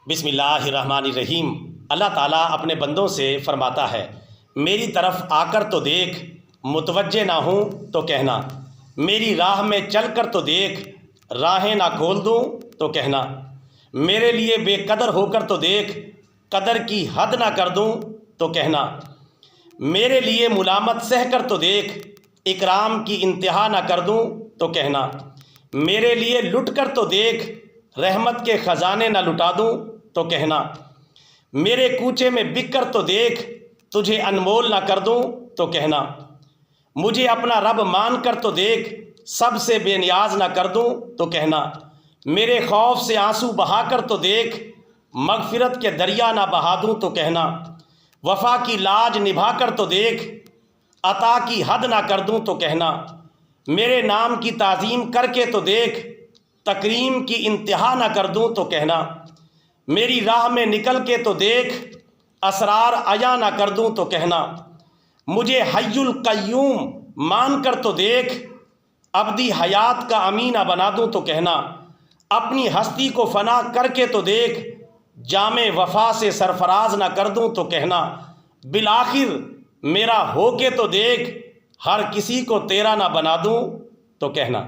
بسم اللہ الرحمن الرحیم۔ اللہ تعالیٰ اپنے بندوں سے فرماتا ہے، میری طرف آ کر تو دیکھ، متوجہ نہ ہوں تو کہنا، میری راہ میں چل کر تو دیکھ، راہیں نہ کھول دوں تو کہنا، میرے لیے بے قدر ہو کر تو دیکھ، قدر کی حد نہ کر دوں تو کہنا، میرے لیے ملامت سہ کر تو دیکھ، اکرام کی انتہا نہ کر دوں تو کہنا، میرے لیے لٹ کر تو دیکھ، رحمت کے خزانے نہ لٹا دوں تو کہنا، میرے کوچے میں بک کر تو دیکھ، تجھے انمول نہ کر دوں تو کہنا، مجھے اپنا رب مان کر تو دیکھ، سب سے بے نیاز نہ کر دوں تو کہنا، میرے خوف سے آنسو بہا کر تو دیکھ، مغفرت کے دریا نہ بہا دوں تو کہنا، وفا کی لاج نبھا کر تو دیکھ، عطا کی حد نہ کر دوں تو کہنا، میرے نام کی تعظیم کر کے تو دیکھ، تکریم کی انتہا نہ کر دوں تو کہنا، میری راہ میں نکل کے تو دیکھ، اسرار عیاں نہ کر دوں تو کہنا، مجھے حی القیوم مان کر تو دیکھ، ابدی حیات کا امین نہ بنا دوں تو کہنا، اپنی ہستی کو فنا کر کے تو دیکھ، جام وفا سے سرفراز نہ کر دوں تو کہنا، بالآخر میرا ہو کے تو دیکھ، ہر کسی کو تیرا نہ بنا دوں تو کہنا۔